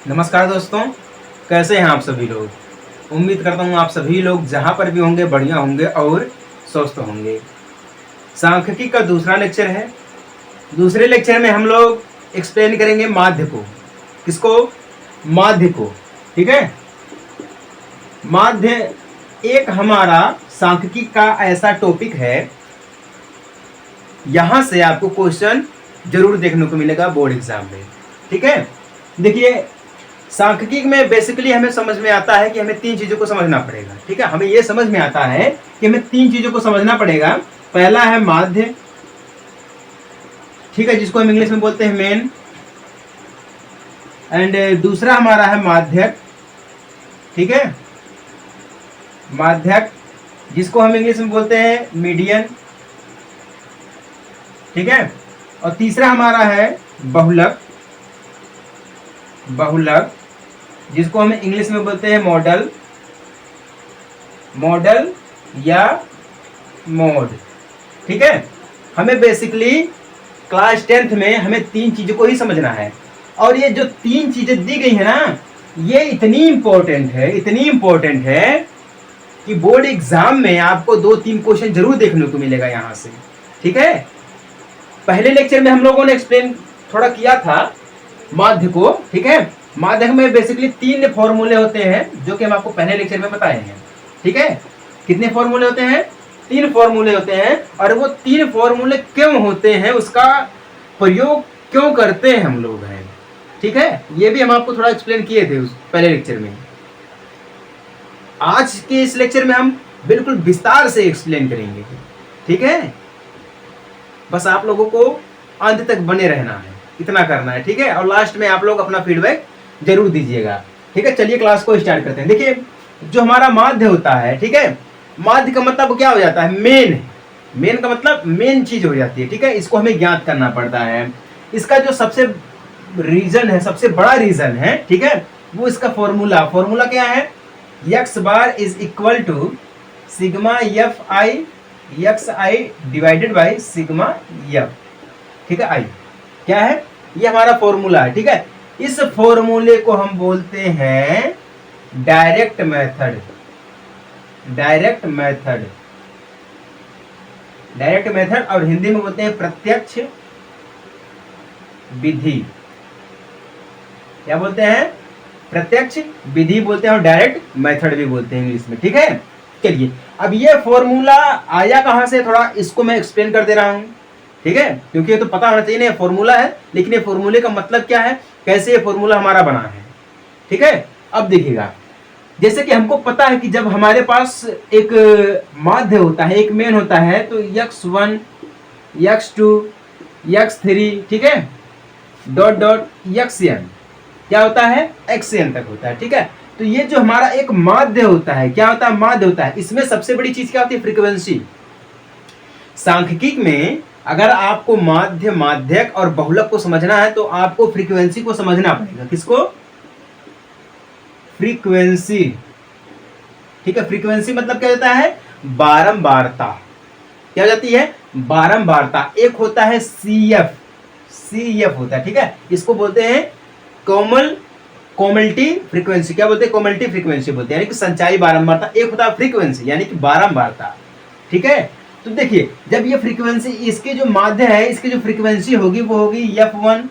नमस्कार दोस्तों, कैसे हैं आप सभी लोग। उम्मीद करता हूँ आप सभी लोग जहाँ पर भी होंगे बढ़िया होंगे और स्वस्थ होंगे। सांख्यिकी का दूसरा लेक्चर है। दूसरे लेक्चर में हम लोग एक्सप्लेन करेंगे माध्य को। किसको? माध्य को। ठीक है। माध्य एक हमारा सांख्यिकी का ऐसा टॉपिक है, यहाँ से आपको क्वेश्चन जरूर देखने को मिलेगा बोर्ड एग्जाम में। ठीक है। देखिए, सांख्यिकी में बेसिकली हमें समझ में आता है कि हमें तीन चीजों को समझना पड़ेगा। ठीक है, हमें यह समझ में आता है कि हमें तीन चीजों को समझना पड़ेगा। पहला है माध्य, ठीक है, जिसको हम इंग्लिश में बोलते हैं मेन। एंड दूसरा हमारा है माध्यक, ठीक है, माध्यक, जिसको हम इंग्लिश में बोलते हैं मीडियन। ठीक है। और तीसरा हमारा है बहुलक, बहुलक, जिसको हम इंग्लिश में बोलते हैं मॉडल, मॉडल या मोड। ठीक है। हमें बेसिकली क्लास 10th में हमें तीन चीजों को ही समझना है। और ये जो तीन चीजें दी गई है ना, ये इतनी इंपॉर्टेंट है, इतनी इंपॉर्टेंट है कि बोर्ड एग्जाम में आपको 2-3 क्वेश्चन जरूर देखने को मिलेगा यहां से। ठीक है। पहले लेक्चर में हम लोगों ने एक्सप्लेन थोड़ा किया था माध्य को। ठीक है। माध्य में बेसिकली 3 फॉर्मूले होते हैं जो कि हम आपको पहले लेक्चर में बताए हैं। ठीक है। कितने फॉर्मूले होते हैं? 3 फॉर्मूले होते हैं। और वो 3 फॉर्मूले क्यों होते हैं, उसका प्रयोग क्यों करते हैं हम लोग हैं। ठीक है। ये भी हम आपको थोड़ा एक्सप्लेन किए थे उस पहले लेक्चर में। आज के इस लेक्चर में हम बिल्कुल विस्तार से एक्सप्लेन करेंगे। ठीक है। बस आप लोगों को अंत तक बने रहना है, इतना करना है। ठीक है। और लास्ट में आप लोग अपना फीडबैक जरूर दीजिएगा। ठीक है। चलिए क्लास को स्टार्ट करते हैं। देखिए, जो हमारा माध्य होता है, ठीक है, माध्य का मतलब क्या हो जाता है? मेन। मेन का मतलब मेन चीज हो जाती है। ठीक है। इसको हमें ज्ञात करना पड़ता है। इसका जो सबसे रीजन है, सबसे बड़ा रीजन है, ठीक है, वो इसका फॉर्मूला, फॉर्मूला क्या है? X bar is equal to sigma F i x i divided by sigma f. ठीक है। आई क्या है? ये हमारा फॉर्मूला है। ठीक है। इस फॉर्मूले को हम बोलते हैं direct method. Direct method, direct method, और हिंदी में बोलते हैं प्रत्यक्ष विधि। क्या बोलते हैं? प्रत्यक्ष विधि बोलते हैं और डायरेक्ट मेथड भी बोलते हैं इंग्लिश में। ठीक है। चलिए, अब ये फॉर्मूला आया कहां से, थोड़ा इसको मैं एक्सप्लेन कर दे रहा हूं। ठीक है। क्योंकि ये तो पता होना चाहिए ना, ये फॉर्मूला है, लेकिन ये फॉर्मूले का मतलब क्या है, कैसे ये फॉर्मूला हमारा बना है। ठीक है। अब देखिएगा, जैसे कि हमको पता है कि जब हमारे पास एक माध्य होता है, एक मेन होता है, तो x1 x2 x3, ठीक है, डॉट डॉट xn क्या होता है? xn तक होता है। ठीक है। तो ये जो हमारा एक माध्य होता है, क्या होता है? माध्य होता है। इसमें सबसे बड़ी चीज क्या होती है? फ्रीक्वेंसी। सांख्यिकी में अगर आपको माध्य, माध्यक और बहुलक को समझना है तो आपको फ्रीक्वेंसी को समझना पड़ेगा। किसको? फ्रीक्वेंसी। ठीक है। फ्रीक्वेंसी मतलब क्या होता है? बारंबारता। क्या हो जाती है? बारंबारता। एक होता है CF, CF होता है। ठीक है। इसको बोलते हैं कोमलटी फ्रीक्वेंसी। क्या बोलते हैं? कोमलटी फ्रीक्वेंसी बोलते हैं, यानी कि संचाई बारंबारता। एक होता है फ्रीक्वेंसी, यानी कि बारंबारता। ठीक है। तो देखिए, जब ये फ्रीक्वेंसी, इसके जो माध्य है, इसकी जो फ्रीक्वेंसी होगी वो होगी F1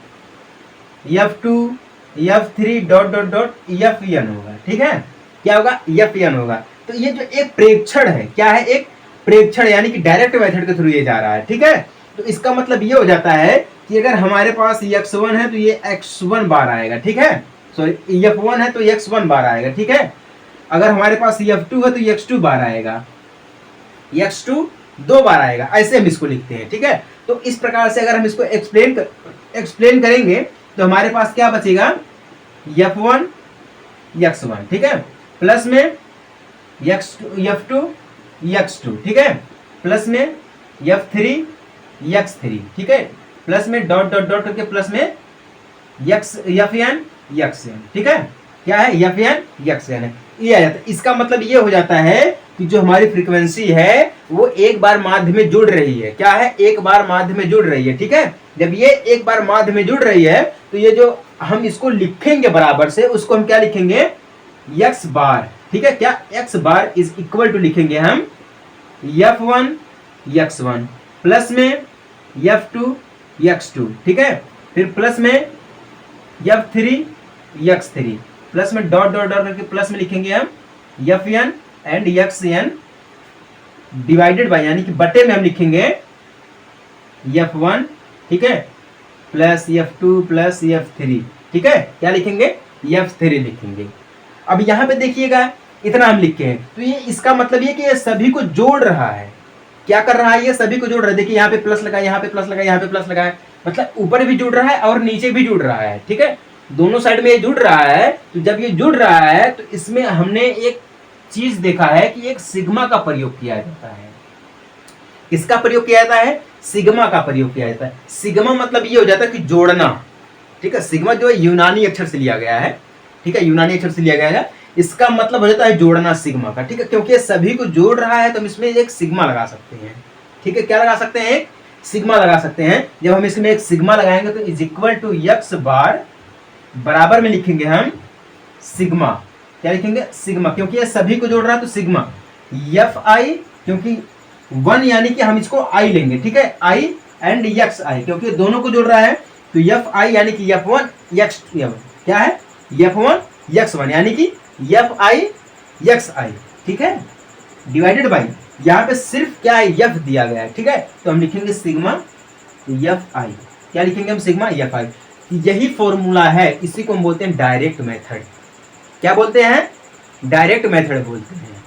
F2 F3 dot dot dot Fn होगा। ठीक है। क्या होगा? Fn होगा। तो ये जो एक प्रेक्षण है, क्या है? एक प्रेक्षण, यानी कि डायरेक्ट मेथड के थ्रू ये जा रहा है। ठीक है। तो इसका मतलब ये हो जाता है कि अगर हमारे पास x1 है तो ये x1 बार आएगा। ठीक है। सॉरी, F1 है तो x1 बार आएगा। ठीक है। अगर हमारे पास F2 है तो x2 बार आएगा, x2 2 बार आएगा। ऐसे हम इसको लिखते हैं। ठीक है। तो इस प्रकार से अगर हम इसको एक्सप्लेन करेंगे तो हमारे पास क्या बचेगा? F1 x1, ठीक है, प्लस में F2 x2, ठीक है, प्लस में F3 x3, ठीक है, प्लस में डॉट डॉट डॉट करके प्लस में Fn xn। ठीक है। क्या है? Fn xn है। ये आ जाता है। इसका मतलब ये हो जाता है कि जो हमारी फ्रीक्वेंसी है वो एक बार माध्य में जुड़ रही है। क्या है? एक बार माध्य में जुड़ रही है। ठीक है, जब ये एक बार माध्य में जुड़ रही है तो ये जो हम इसको लिखेंगे बराबर से, उसको हम क्या लिखेंगे? X bar. ठीक है, क्या? X bar is equal to लिखेंगे हम F1 x1 प्लस में F2 x2। ठीक है, फिर प्लस में F3 x3 प्लस में डॉट डॉट डॉट करके प्लस में लिखेंगे हम Fn and xn divided by, यानी कि बटे में हम लिखेंगे F1। ठीक है, प्लस F2 प्लस F3। ठीक है, क्या लिखेंगे? F3 लिखेंगे। अब यहां पे देखिएगा, इतना हम लिखे हैं तो ये इसका मतलब ये कि ये सभी को जोड़ रहा है। क्या कर रहा है? ये सभी को जोड़ रहा है। देखिए यहाँ पे प्लस लगा, यहाँ पे प्लस लगा, यहाँ पे प्लस लगा है, मतलब ऊपर भी जुड़ रहा है और नीचे भी जुड़ रहा है। ठीक है, दोनों साइड में ये जुड़ रहा है। तो जब ये जुड़ रहा है तो इसमें हमने एक चीज देखा है कि एक सिग्मा का प्रयोग किया जाता है। किसका प्रयोग किया जाता है? सिग्मा का प्रयोग किया जाता है। सिग्मा मतलब ये हो जाता है कि जोड़ना। ठीक है, सिग्मा जो है यूनानी अक्षर से लिया गया है। ठीक है, यूनानी अक्षर से लिया गया है। इसका मतलब हो जाता है जोड़ना सिग्मा का। ठीक है, क्योंकि ये सभी को जोड़ रहा है तो हम इसमें एक सिग्मा लगा सकते हैं। ठीक है, क्या लगा सकते हैं? एक सिग्मा लगा सकते हैं। जब हम इसमें एक सिग्मा लगाएंगे तो इज इक्वल टू एक्स बार बराबर में लिखेंगे हम सिग्मा। क्या लिखेंगे? सिग्मा, क्योंकि ये सभी को जोड़ रहा है तो सिग्मा एफ आई, क्योंकि 1 यानी कि हम इसको आई लेंगे। ठीक है, आई एंड एक्स आई, क्योंकि दोनों को जोड़ रहा है तो एफ आई यानी कि F1 एक्स, क्या है? F1 x1 यानी कि एफ आई एक्स आई। ठीक है, डिवाइडेड बाई, यहाँ पे सिर्फ क्या है? एफ दिया गया है। ठीक है, तो हम लिखेंगे सिग्मा एफ आई। क्या लिखेंगे हम? Sigma F I. यही फॉर्मूला है, इसी को हम बोलते हैं डायरेक्ट मेथड। क्या बोलते हैं? डायरेक्ट मेथड बोलते हैं।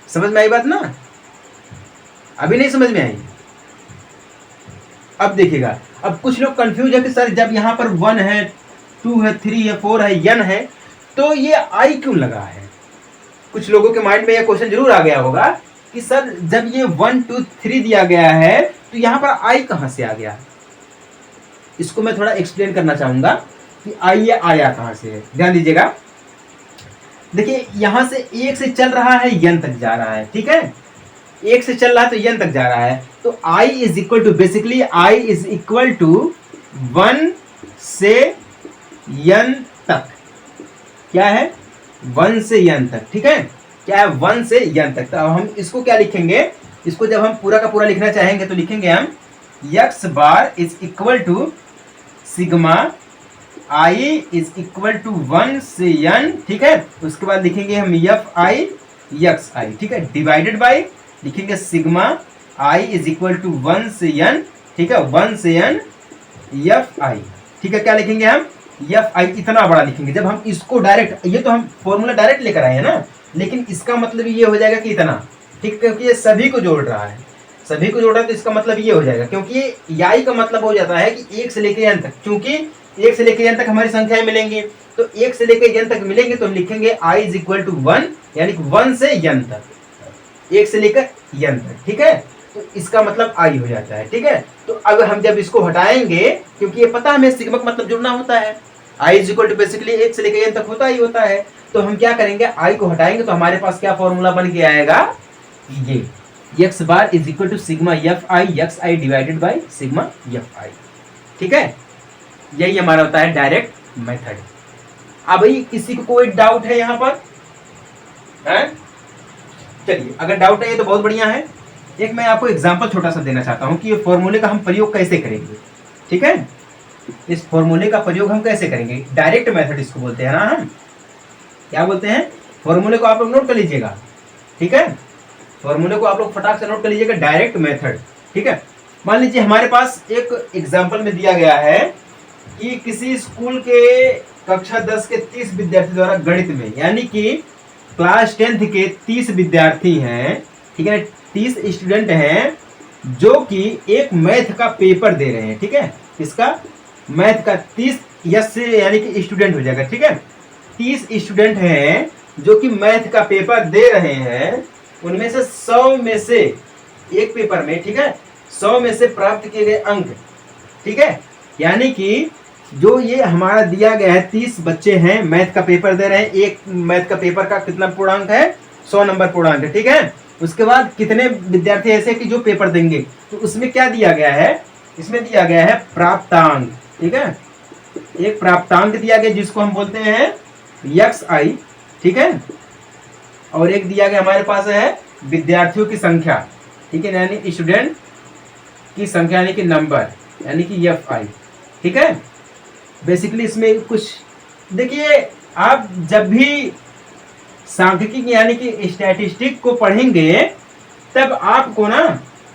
समझ में आई बात ना? अभी नहीं समझ में आई? अब देखिएगा, अब कुछ लोग कंफ्यूज है कि सर जब यहाँ पर 1 है, 2 है, 3 है, 4 है, n है, तो ये आई क्यों लगा है? कुछ लोगों के माइंड में यह क्वेश्चन जरूर आ गया होगा कि सर जब ये 1 2 3 दिया गया है तो यहाँ पर आई कहाँ से आ गया? इसको मैं थोड़ा एक्सप्लेन करना चाहूंगा कि आई ये आया कहाँ से है। ध्यान दीजिएगा, देखिए यहां से 1 से चल रहा है, n तक जा रहा है। ठीक है, 1 से चल रहा है तो n तक जा रहा है, तो i is equal to, basically i is equal to 1 से n तक। क्या है? 1 से n तक। ठीक है, क्या है? 1 से n तक। तो अब हम इसको क्या लिखेंगे? इसको जब हम पूरा का पूरा लिखना चाहेंगे तो लिखेंगे हम x bar is equal to sigma i is equal to 1 से n। ठीक है, उसके बाद लिखेंगे हम एफ आई एक्स आई। ठीक है, डिवाइडेड बाई लिखेंगे sigma i is equal to 1 से n। ठीक है, 1 से n एफ आई। ठीक है, क्या लिखेंगे हम? F I. इतना बड़ा लिखेंगे। जब हम इसको डायरेक्ट, ये तो हम फॉर्मूला डायरेक्ट लेकर आए हैं ना, लेकिन इसका मतलब ये हो जाएगा कि इतना। ठीक, क्योंकि ये सभी को जोड़ रहा है, सभी को जोड़ रहा है तो इसका मतलब ये हो जाएगा, क्योंकि ये आई का मतलब हो जाता है कि 1 से लेकर n तक। क्योंकि 1 से लेकर n तक हमारी संख्याएं मिलेंगी, तो 1 से लेकर n तक मिलेंगे तो हम लिखेंगे i इज इक्वल टू 1, यानी कि 1 से n तक, 1 से लेकर n तक। ठीक है, तो इसका मतलब i हो जाता है। ठीक है, तो अब हम जब इसको हटाएंगे, क्योंकि ये पता हमें सिग्मा का मतलब जुड़ना होता है, i is equal to basically 1 से लेकर n तक होता ही होता है, तो हम क्या करेंगे? i को हटाएंगे तो हमारे पास क्या फॉर्मूला बन के आएगा? ये x bar is equal to sigma F i x i divided by sigma F I. ठीक है, यही हमारा होता है डायरेक्ट मेथड। अब भाई किसी को कोई डाउट है यहाँ पर? चलिए, अगर डाउट है ये तो बहुत बढ़िया है। एक मैं आपको एग्जांपल छोटा सा देना चाहता हूँ कि ये फॉर्मूले का हम प्रयोग कैसे करेंगे। ठीक है, इस फॉर्मूले का प्रयोग हम कैसे करेंगे? डायरेक्ट मेथड इसको बोलते हैं ना, हम क्या बोलते हैं? फॉर्मूले को आप लोग नोट कर लीजिएगा। ठीक है, फॉर्मूले को आप लोग फटाक से नोट कर लीजिएगा, डायरेक्ट मेथड। ठीक है, मान लीजिए हमारे पास एक एग्जांपल में दिया गया है कि किसी स्कूल के कक्षा 10 के 30 विद्यार्थी द्वारा गणित में, यानी कि क्लास 10th के 30 विद्यार्थी हैं। ठीक है, 30 स्टूडेंट हैं जो कि एक मैथ का पेपर दे रहे हैं। ठीक है, इसका मैथ का 30 यस से यानी कि स्टूडेंट हो जाएगा। ठीक है, 30 स्टूडेंट हैं जो कि मैथ का पेपर दे रहे हैं। उनमें से 100 में से एक पेपर में, ठीक है, 100 में से प्राप्त किए गए अंक, ठीक है, यानी कि जो ये हमारा दिया गया है 30 बच्चे हैं, मैथ का पेपर दे रहे हैं, एक मैथ का पेपर का कितना पूर्णांक है, 100 नंबर पूर्णांक है, ठीक है। उसके बाद कितने विद्यार्थी ऐसे कि जो पेपर देंगे, तो उसमें क्या दिया गया है, इसमें दिया गया है प्राप्तांक, ठीक है। एक प्राप्तांक दिया गया जिसको हम बोलते हैं XI, ठीक है। और एक दिया गया हमारे पास है विद्यार्थियों की संख्या, ठीक है, यानी स्टूडेंट की संख्या यानी कि नंबर, यानी कि FI, ठीक है। बेसिकली इसमें कुछ देखिए, आप जब भी सांख्यिकी यानी कि स्टैटिस्टिक को पढ़ेंगे तब आपको ना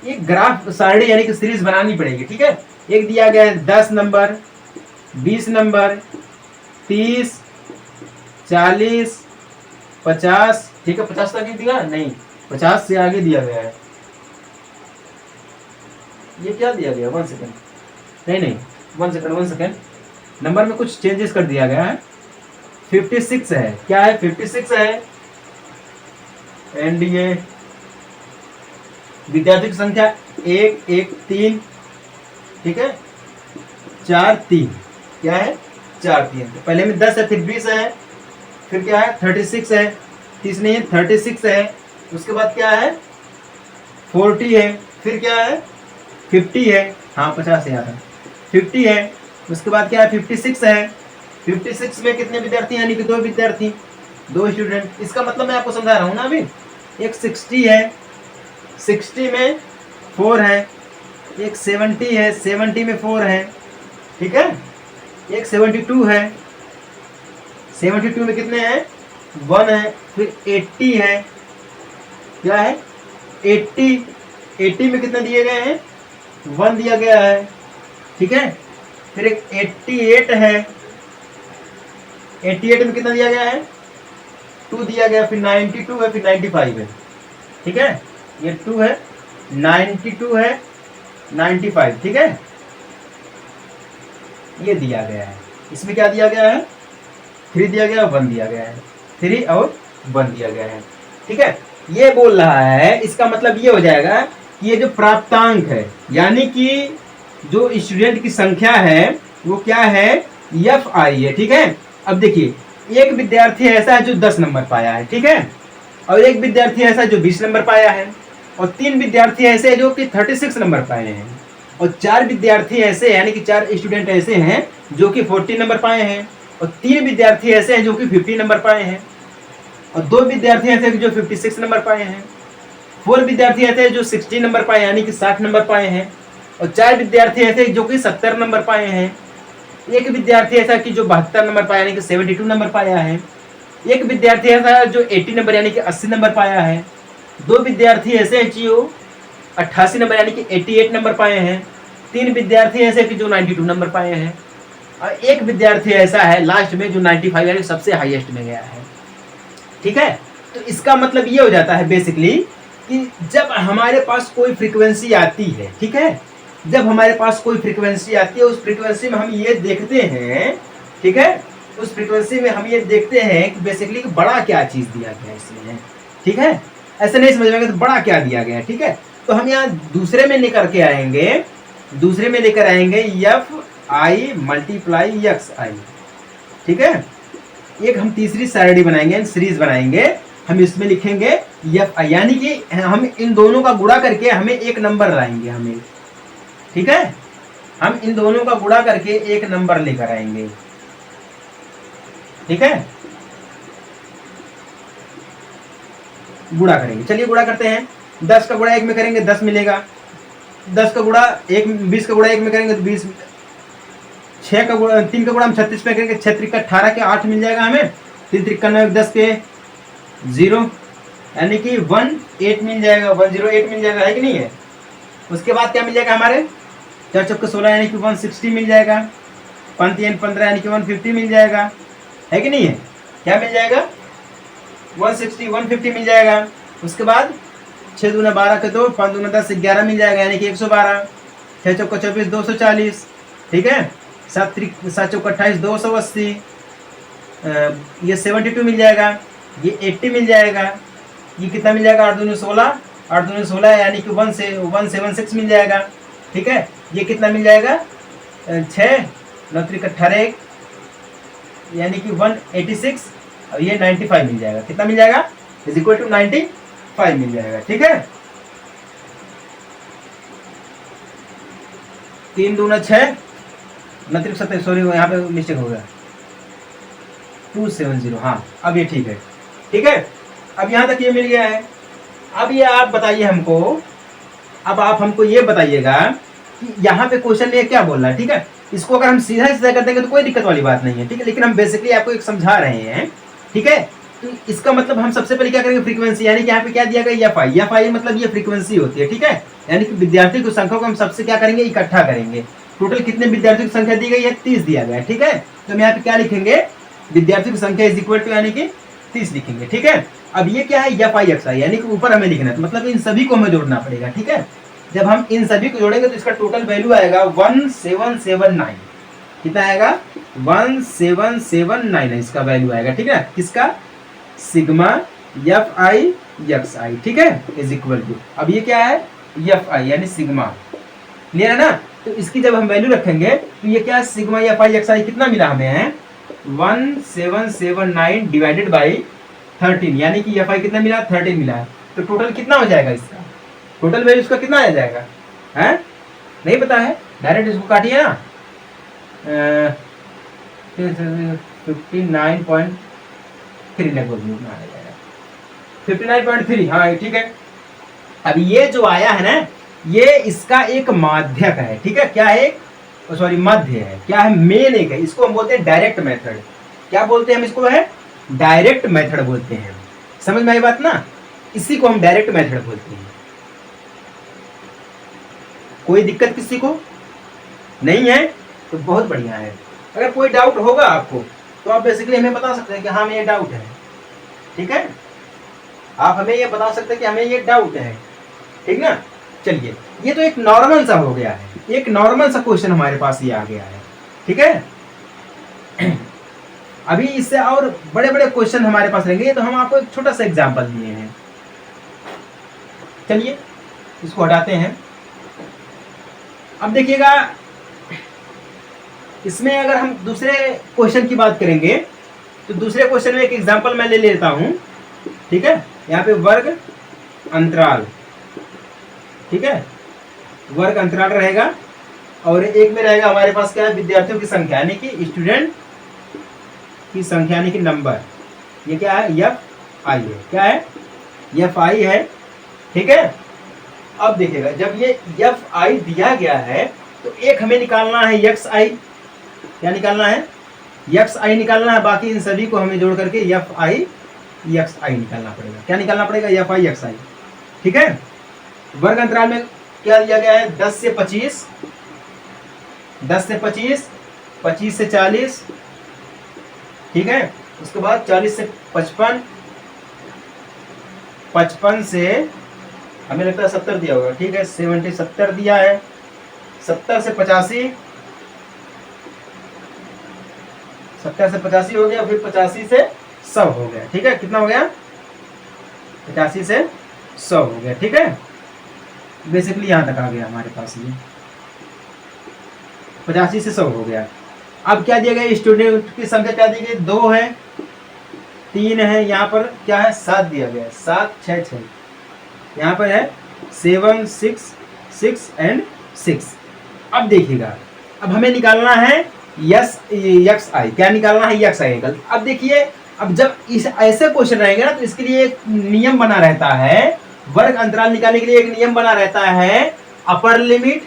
एक ग्राफ सारणी यानी कि सीरीज बनानी पड़ेगी, ठीक है। एक दिया गया है 10 नंबर, 20 नंबर, 30, 40, 50, ठीक है। 50 तक दिया नहीं, 50 से आगे दिया गया है। ये क्या दिया गया, 1 सेकेंड, नहीं 1 सेकेंड, नंबर में कुछ चेंजेस कर दिया गया है। 56 है, क्या है, 56 है। एंड ये विद्यार्थी की संख्या 1 1 3, ठीक है, 4 3, क्या है, 4 3। तो पहले में 10 है, फिर 20 है, फिर क्या है 36 है, 30 नहीं है 36 है। उसके बाद क्या है 40 है, फिर क्या है 50 है, हाँ 50 याद है, 50 है। उसके बाद क्या है 56 है। 56 में कितने विद्यार्थी, यानी कि 2 विद्यार्थी, 2 स्टूडेंट। इसका मतलब मैं आपको समझा रहा हूँ ना अभी। एक 60 है, 60 में 4 है। एक 70 है, 70 में 4 है, ठीक है। एक 72 है, 72 में कितने हैं, 1 है। फिर 80 है, क्या है 80, 80 में कितने दिए गए हैं, 1 दिया गया है, ठीक है। फिर एक 88 है, 88 में कितना दिया गया है, 2 दिया गया। फिर 92 है, फिर 95 है, ठीक है। ये 2 है, 92 है, 95, ठीक है। ये दिया गया है। इसमें क्या दिया गया है, 3 दिया गया, 1 दिया गया है, 3 और 1 दिया गया है, ठीक है। ये बोल रहा है, इसका मतलब ये हो जाएगा कि ये जो प्राप्तांक है यानी कि जो स्टूडेंट की संख्या है वो क्या है, FI है, ठीक है। अब देखिए, एक विद्यार्थी ऐसा है जो 10 नंबर पाया है, ठीक है, और एक विद्यार्थी ऐसा है जो 20 नंबर पाया है, और 3 विद्यार्थी ऐसे हैं जो कि 36 नंबर पाए हैं, और 4 विद्यार्थी ऐसे यानी कि 4 स्टूडेंट ऐसे हैं जो कि 40 नंबर पाए हैं, और 3 विद्यार्थी ऐसे हैं जो कि 50 नंबर पाए हैं, और 2 विद्यार्थी ऐसे हैं जो 56 नंबर पाए हैं, 4 विद्यार्थी ऐसे हैं जो 60 नंबर पाए यानी कि 60 नंबर पाए हैं, और 4 विद्यार्थी ऐसे जो कि 70 नंबर पाए हैं। एक विद्यार्थी ऐसा कि जो 72 नंबर पाया यानी कि 72 नंबर पाया है। एक विद्यार्थी ऐसा जो 80 नंबर यानी कि 80 नंबर पाया है। 2 विद्यार्थी ऐसे हैं जो 88 नंबर यानी कि 88 नंबर पाए हैं। 3 विद्यार्थी ऐसे कि जो 92 नंबर पाए हैं, और एक विद्यार्थी ऐसा है लास्ट में जो 95 यानी सबसे हाईएस्ट में गया है, ठीक है। तो इसका मतलब ये हो जाता है बेसिकली कि जब हमारे पास कोई फ्रीक्वेंसी आती है, ठीक है, जब हमारे पास कोई फ्रीक्वेंसी आती है, उस फ्रीक्वेंसी में हम ये देखते हैं, ठीक है, उस फ्रीक्वेंसी में हम ये देखते हैं कि बेसिकली बड़ा क्या चीज दिया गया इसमें, ठीक है। ऐसे नहीं समझ में तो बड़ा क्या दिया गया है, ठीक है। तो हम यहाँ दूसरे में लेकर के आएंगे, दूसरे में लेकर आएंगे FI मल्टीप्लाई XI, ठीक है। एक हम तीसरी सारणी बनाएंगे, सीरीज बनाएंगे, हम इसमें लिखेंगे FI, यानी कि हम इन दोनों का गुणा करके हमें एक नंबर लाएंगे हमें, ठीक है। हम इन दोनों का गुणा करके एक नंबर लेकर आएंगे, ठीक है। गुणा करेंगे, चलिए गुणा करते हैं। 10 का गुणा 1 में करेंगे 10 मिलेगा। 10 का गुणा 1, 20 का गुणा 1 में करेंगे तो 20। 6 का गुणा 3 का गुणा हम 36 में करेंगे, 6 3 18 के 8 मिल जाएगा हमें। 3 53 10 के 0 यानी कि 18 मिल जाएगा, 108 मिल जाएगा, है कि नहीं है। उसके बाद क्या मिल जाएगा हमारे 4 चौके 16 यानी कि 160 मिल जाएगा। 5 3 15 यानी कि 150 मिल जाएगा, है कि नहीं है। क्या मिल जाएगा 160 150 मिल जाएगा। उसके बाद 6 दूना 12 के 2, 5 दूना 10 11 मिल जाएगा यानी कि 112। 6 चौका 24 240, ठीक है। 7 चौका 28 280, ये 72 मिल जाएगा, ये 80 मिल जाएगा, ये कितना मिल जाएगा 8 दूनी 16, 8 दूनी 16 यानी कि 176 मिल जाएगा, ठीक है। ये कितना मिल जाएगा 6, 9 18 यानी कि 186 और ये 95 मिल जाएगा। कितना मिल जाएगा? इज इक्वल टू 95 मिल जाएगा। ठीक है, 3 दूना 6, 9 70, सॉरी यहाँ पे मिस्टेक हो गया, 270। हाँ अब ये ठीक है। ठीक है, अब यहाँ तक ये मिल गया है। अब ये आप बताइए हमको, अब आप हमको ये बताइएगा कि यहाँ पे क्वेश्चन में क्या बोल रहा है। ठीक है, इसको अगर हम सीधा सीधा कर देंगे तो कोई दिक्कत वाली बात नहीं है। ठीक है, लेकिन हम बेसिकली आपको एक समझा रहे हैं। ठीक है, तो इसका मतलब हम सबसे पहले क्या करेंगे, फ्रीक्वेंसी, यानी कि यहाँ पे क्या दिया गया, एफ आई। एफ आई मतलब ये फ्रीक्वेंसी होती है। ठीक है, यानी कि विद्यार्थी की संख्या को हम सबसे क्या करेंगे, इकट्ठा करेंगे। टोटल कितने विद्यार्थियों की संख्या दी गई है, 30 दिया गया है। ठीक है, तो हम यहाँ पे क्या लिखेंगे, विद्यार्थियों की संख्या इज इक्वल टू यानी कि 30 लिखेंगे। ठीक है, अब ये क्या है, एफ आई एक्स आई, यानी कि ऊपर हमें लिखना है, तो मतलब इन सभी को हमें जोड़ना पड़ेगा। ठीक है, जब हम इन सभी को जोड़ेंगे तो इसका टोटल वैल्यू आएगा 1779। कितना आएगा, 1779 है इसका वैल्यू आएगा। ठीक है, किसका, sigma F i x i. ठीक है, इज इक्वल टू, अब ये क्या है, एफ आई यानी सिग्मा। क्लियर है ना, तो इसकी जब हम वैल्यू रखेंगे तो ये क्या, सिग्मा एफ आई एक्स आई कितना मिला हमें है, 1779 डिवाइडेड बाई 13, यानी कि एफ आई कितना मिला, 13 मिला है। तो टोटल कितना हो जाएगा इसका, टोटल वैल्यू इसका कितना आ जाएगा, है नहीं पता है, डायरेक्ट इसको काटिए ना, 59.3 लगभग आ जाएगा, 59.3। हाँ ठीक है, अब ये जो आया है ना, ये इसका एक माध्यक है। ठीक है, क्या है, सॉरी मध्य है, क्या है, मेन एक है। इसको हम बोलते हैं डायरेक्ट मेथड। क्या बोलते हैं हम इसको, है डायरेक्ट मेथड बोलते हैं। समझ में आई बात ना, इसी को हम डायरेक्ट मेथड बोलते हैं। कोई दिक्कत किसी को नहीं है तो बहुत बढ़िया है। अगर कोई डाउट होगा आपको तो आप बेसिकली हमें बता सकते हैं कि हाँ हमें ये डाउट है। ठीक है, आप हमें ये बता सकते हैं कि हमें ये डाउट है। ठीक ना, चलिए, ये तो एक नॉर्मल सा हो गया है, एक नॉर्मल सा क्वेश्चन हमारे पास ये आ गया है। ठीक है, अभी इससे और बड़े बड़े क्वेश्चन हमारे पास रहेंगे, तो हम आपको एक छोटा सा एग्जांपल दिए हैं। चलिए इसको हटाते हैं। अब देखिएगा, इसमें अगर हम दूसरे क्वेश्चन की बात करेंगे तो दूसरे क्वेश्चन में एक एग्जांपल मैं ले लेता हूं। ठीक है, यहाँ पे वर्ग अंतराल, ठीक है, वर्ग अंतराल रहेगा और एक में रहेगा हमारे पास क्या है, विद्यार्थियों की संख्या यानी कि स्टूडेंट की संख्या यानी कि नंबर। ये क्या है, एफ आई है। क्या है, एफ आई है। ठीक है, अब देखिएगा, जब ये एफ आई दिया गया है तो एक हमें निकालना है एक्स आई। क्या निकालना है, एक्स आई निकालना है। बाकी इन सभी को हमें जोड़ करके एफ आई एक्स आई निकालना पड़ेगा। क्या निकालना पड़ेगा, एफ आई एक्स आई। ठीक है, वर्ग अंतराल में क्या दिया गया है, 10 से 25, 10 से 25, 25 से 40। ठीक है, उसके बाद 40 से 55, 55 से हमें लगता है 70 दिया होगा। ठीक है, 70 दिया है, 70 से 85, 70 से 85 हो गया, फिर 85 से 100 हो गया। ठीक है, कितना हो गया, 85 से 100 हो गया। ठीक है, बेसिकली यहां तक आ गया हमारे पास, ये 85 से 100 हो गया। अब क्या दिया गया, स्टूडेंट की संख्या क्या दी गई, 2 है, 3 है, यहाँ पर क्या है, 7 दिया गया है, 7 6 6, यहाँ पर है 7 6 6 एंड 6। अब देखिएगा, अब हमें निकालना है यस एक्स आई। क्या निकालना है, एक्स आई। अब देखिए, अब जब इस ऐसे क्वेश्चन रहेंगे ना तो इसके लिए एक नियम बना रहता है, वर्ग अंतराल निकालने के लिए एक नियम बना रहता है, अपर लिमिट,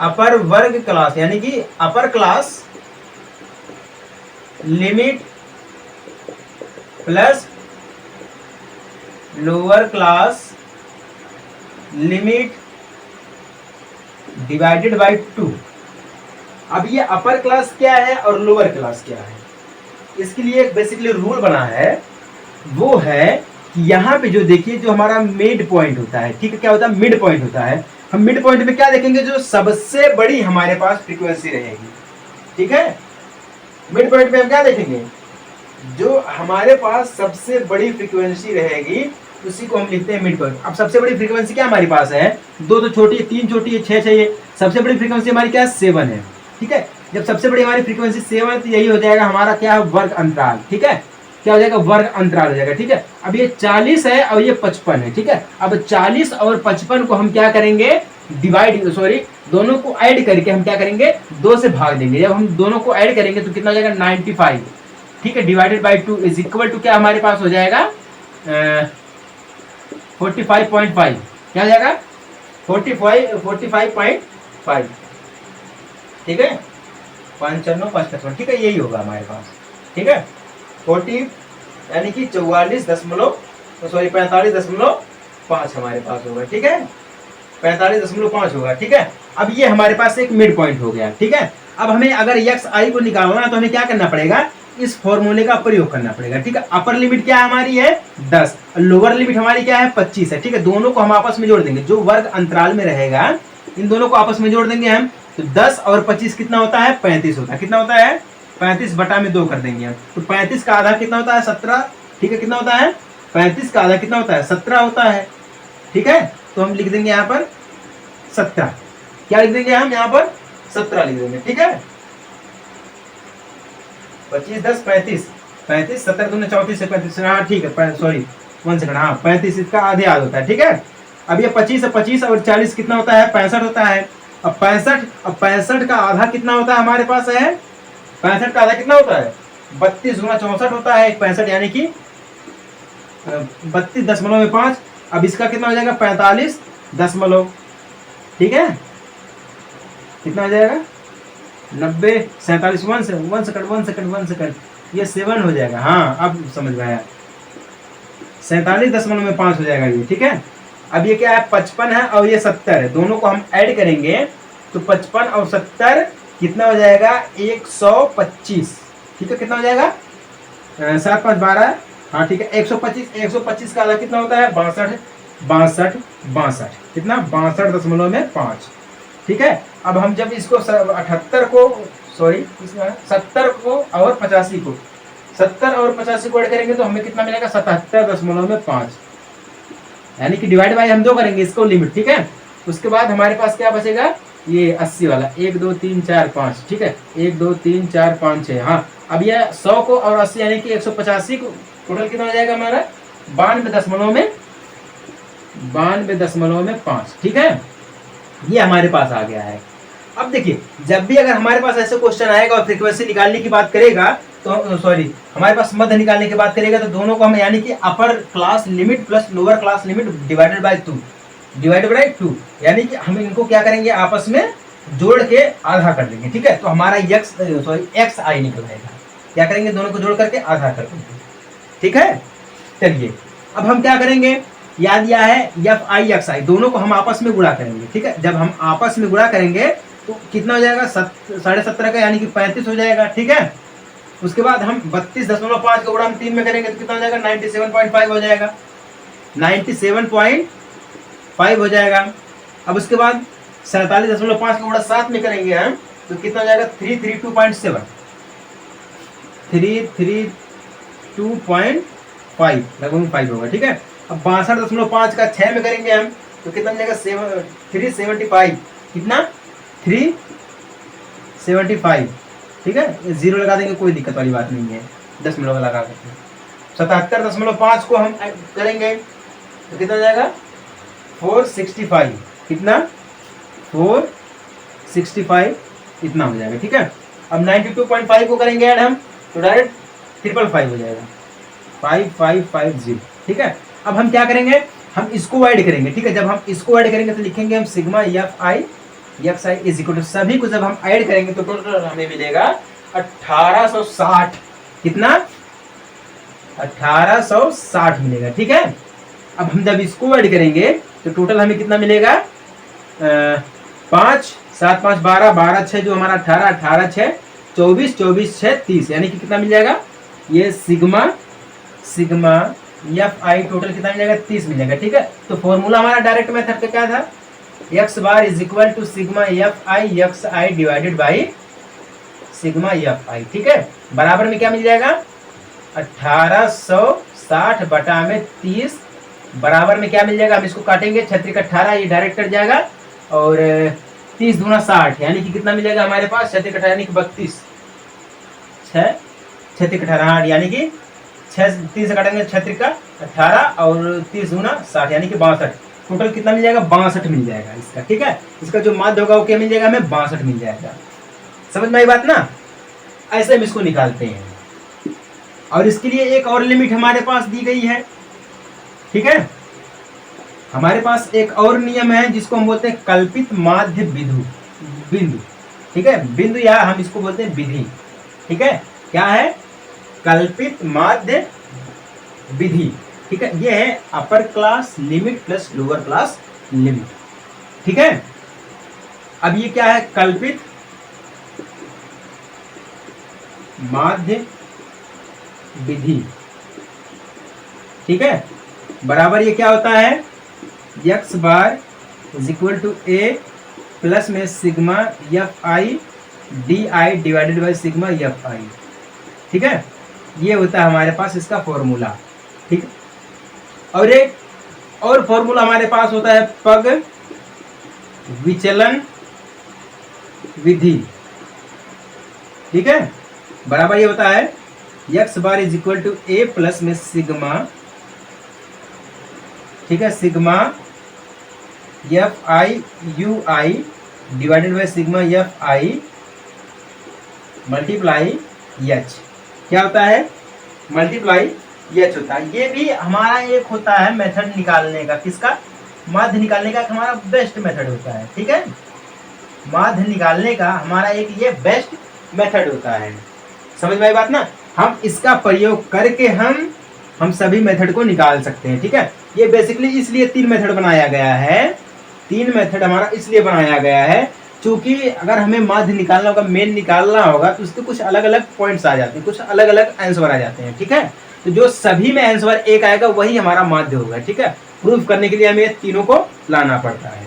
अपर वर्ग क्लास यानी कि upper class limit plus lower class limit divided by 2। अब ये अपर क्लास क्या है और लोअर क्लास क्या है, इसके लिए एक बेसिकली रूल बना है। वो है कि यहाँ पे जो देखिए, जो हमारा मिड पॉइंट होता है, ठीक है, क्या होता है, मिड पॉइंट होता है। हम मिड पॉइंट में क्या देखेंगे, जो सबसे बड़ी हमारे पास फ्रीक्वेंसी रहेगी। ठीक है, मिड पॉइंट में हम क्या देखेंगे, जो हमारे पास सबसे बड़ी फ्रीक्वेंसी रहेगी उसी को हम लिखते हैं मिड पॉइंट। अब सबसे बड़ी फ्रीक्वेंसी क्या हमारे पास है, 2 तो छोटी है, 3 छोटी है, 6 चाहिए। सबसे बड़ी फ्रीक्वेंसी हमारी क्या है, 7 है। ठीक है। जब सबसे बड़ी हमारी फ्रीक्वेंसी 7 है तो यही हो जाएगा हमारा क्या है, वर्ग अंतराल। ठीक है, क्या हो जाएगा, वर्ग अंतराल हो जाएगा। ठीक है, अब ये 40 है और ये 55 है। ठीक है, अब 40 और 55 को हम क्या करेंगे, डिवाइड, सॉरी, दोनों को ऐड करके हम क्या करेंगे, 2 से भाग देंगे। जब हम दोनों को ऐड करेंगे तो कितना हो जाएगा, 95। ठीक है, divided by 2 is equal to क्या हमारे पास हो जाएगा, 45.5। क्या हो जाएगा, 45.5। ठीक है, 55 ठीक है, यही होगा हमारे पास। ठीक है, 40 यानी कि 45.5 हमारे पास होगा। ठीक है, 45.5 होगा। ठीक है, अब ये हमारे पास एक मिड पॉइंट हो गया। ठीक है, अब हमें अगर एक्स आई को निकालना है तो हमें क्या करना पड़ेगा, इस फॉर्मूले का प्रयोग करना पड़ेगा। ठीक है, अपर लिमिट क्या हमारी है 10, लोअर लिमिट हमारी क्या है 25 है। ठीक है, दोनों को हम आपस में जोड़ देंगे, जो वर्ग अंतराल में रहेगा इन दोनों को आपस में जोड़ देंगे हम, तो 10 और 25 कितना होता है, 35 होता है। कितना होता है, 35 बटा में 2 कर देंगे हम, तो 35 का आधा कितना होता है, 17। ठीक है, कितना होता है, 35 का आधा कितना होता है, 17 होता है। ठीक है, तो हम लिख देंगे यहाँ पर 17। क्या लिख देंगे हम यहाँ पर, 17 लिख देंगे। ठीक है, 25 10 35, 35 17 दूनी 34 से 35, हाँ ठीक है, सॉरी 1 सेकंड, हाँ 35 इसका आधे आध होता है। ठीक है, अब ये 25 और 40 कितना होता है, 65 होता है। अब 65 का आधा कितना होता है हमारे पास है, 65 का आधा कितना होता है, 32 गुना 64 होता है 65, यानी कि 32.5। अब इसका कितना हो जाएगा, 45 ठीक है, कितना हो जाएगा, 90 47 1 सेकंड, ये 7 हो जाएगा। हाँ अब समझ में आया, 47.5 हो जाएगा ये। ठीक है, अब ये क्या है, 55 है और ये 70 है, दोनों को हम ऐड करेंगे तो 55 और 70 कितना हो जाएगा, 125। ठीक है, कितना हो जाएगा, 7 5 12, हाँ ठीक है, 125 का आधा कितना होता है, 62, कितना 62.5। ठीक है, अब हम जब इसको 78 को, सॉरी 70 को और 85 को, 70 और 85 को ऐड करेंगे तो हमें कितना मिलेगा, 77.5, यानी कि डिवाइड बाय हम 2 करेंगे इसको लिमिट। ठीक है, उसके बाद हमारे पास क्या बचेगा, ये 80 वाला, 1 2 3 4 5। ठीक है, 1 2 3 4 5 6, हाँ अब ये 100 को और 80 यानी कि 185 को, टोटल कितना हो जाएगा हमारा, 92.5। ठीक है, ये हमारे पास आ गया है। अब देखिए, जब भी अगर हमारे पास ऐसे क्वेश्चन आएगा और फ्रीक्वेंसी निकालने की बात करेगा तो, सॉरी हमारे पास मध्य निकालने की बात करेगा तो दोनों को हम यानी कि upper class limit plus lower class limit divided by 2, यानी कि हम इनको क्या करेंगे, आपस में जोड़ के आधा कर देंगे। ठीक है, तो हमारा एक्स आई निकल आएगा। क्या करेंगे, दोनों को जोड़ करके आधा कर देंगे। ठीक है, चलिए अब हम क्या करेंगे, याद दिया है एफ आई एक्स आई, दोनों को हम आपस में गुणा करेंगे। ठीक है, जब हम आपस में गुणा करेंगे तो कितना हो जाएगा, 17.5 का यानी कि 35 हो जाएगा। ठीक है, उसके बाद हम 32.5 का गुणा हम 3 में करेंगे तो कितना हो जाएगा, 97.5 हो जाएगा, 97.5 हो जाएगा। अब उसके बाद 47.5 का गुणा 7 में करेंगे हम तो कितना हो जाएगा, 332.5 लगभग 5 होगा। ठीक है, अब 62.5 का 6 में करेंगे हम तो कितना हो जाएगा, 375, कितना 375। ठीक है, 0 लगा देंगे, कोई दिक्कत वाली बात नहीं है, 10 मिनट लगा करके 77.5 को हम करेंगे तो कितना हो जाएगा, 465, कितना 465 इतना हो जाएगा। ठीक है, अब 92.5 को करेंगे ऐड हम तो डायरेक्ट 555 हो जाएगा, 5550। ठीक है, अब हम क्या करेंगे, हम इसको ऐड करेंगे। ठीक है, जब हम इसको ऐड करेंगे तो लिखेंगे हम sigma F i is equal to, सभी को जब हम ऐड करेंगे तो टोटल हमें मिलेगा 1860, कितना 1860 मिलेगा। ठीक है, अब हम जब इसको ऐड करेंगे तो टोटल हमें कितना मिलेगा, 5 7 5 12 12 6 जो हमारा 18 18 6 24 24 6 30, यानी कि कितना मिल जाएगा, ये सिग्मा एफ आई टोटल कितना मिलेगा, 30 मिलेगा। ठीक है, तो फॉर्मूला हमारा डायरेक्ट मेथड का क्या था, x bar is equal to sigma F i x i divided by sigma F I. ठीक है, बराबर में क्या मिल जाएगा, 1860 बटा में 30, बराबर में क्या मिल जाएगा, हम इसको काटेंगे 6 3 18, ये डायरेक्ट कट जाएगा और 30 दूना 60 यानी कि कितना मिल जाएगा हमारे पास, 6 18 यानी कि 32, 6 6 18 यानी कि 6 3 से काटेंगे 6 का 18 और 30 दूना 60 यानी कि 62। टोटल कितना मिल जाएगा, 62 मिल जाएगा इसका। ठीक है, इसका जो माध्य होगा वो क्या मिल जाएगा हमें, 62 मिल जाएगा। समझ में आई बात ना, ऐसे हम इसको निकालते हैं। और इसके लिए एक और लिमिट हमारे पास दी गई है। ठीक है, हमारे पास एक और नियम है जिसको हम बोलते हैं कल्पित माध्य बिंदु। ठीक है, बिंदु या हम इसको बोलते हैं विधि। ठीक है, क्या है, कल्पित माध्य विधि। ठीक है, ये है upper class limit plus lower class limit. ठीक है, अब ये क्या है, कल्पित माध्य विधि। ठीक है, बराबर ये क्या होता है, x bar is equal to a plus में sigma F I D I divided by sigma F I. ठीक है, ये होता है हमारे पास इसका फॉर्मूला। ठीक है, और एक और फॉर्मूला हमारे पास होता है पग विचलन विधि। ठीक है, बराबर ये होता है x bar is equal to a plus में सिग्मा, ठीक है, sigma F i u i divided by sigma F i multiply h. क्या होता है, मल्टीप्लाई एच होता है। ये भी हमारा एक होता है मेथड निकालने का, किसका, माध्य निकालने का हमारा बेस्ट मेथड होता है। ठीक है, माध्य निकालने का हमारा एक ये बेस्ट मेथड होता है। समझ में आई बात ना, हम इसका प्रयोग करके हम सभी मेथड को निकाल सकते हैं। ठीक है, ये बेसिकली इसलिए 3 मेथड बनाया गया है। 3 मेथड हमारा इसलिए बनाया गया है क्योंकि अगर हमें माध्य निकालना होगा, मेन निकालना होगा, तो उसके कुछ अलग अलग पॉइंट्स आ जाते हैं, कुछ अलग अलग आंसर आ जाते हैं। ठीक है, तो जो सभी में आंसर एक आएगा वही हमारा माध्य होगा। ठीक है, प्रूफ करने के लिए हमें तीनों को लाना पड़ता है।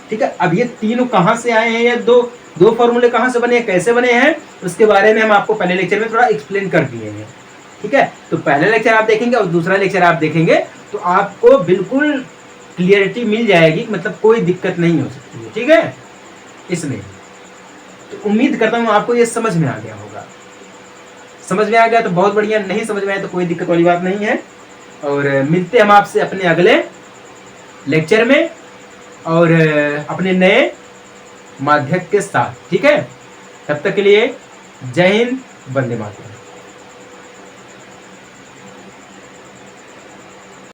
ठीक है, अब ये तीनों कहाँ से आए हैं, ये दो फॉर्मूले कहाँ से बने हैं, कैसे बने हैं, उसके बारे में हम आपको पहले लेक्चर में थोड़ा एक्सप्लेन कर दिए हैं। ठीक है, तो पहले लेक्चर आप देखेंगे और दूसरा लेक्चर आप देखेंगे तो आपको बिल्कुल क्लियरिटी मिल जाएगी, मतलब कोई दिक्कत नहीं हो सकती है। ठीक है, इसमें तो उम्मीद करता हूँ आपको ये समझ में आ गया होगा। समझ में आ गया तो बहुत बढ़िया, नहीं समझ में आया तो कोई दिक्कत वाली बात नहीं है। और मिलते हम आपसे अपने अगले लेक्चर में और अपने नए माध्यक के साथ। ठीक है, तब तक के लिए जय हिंद, वंदे मातरम।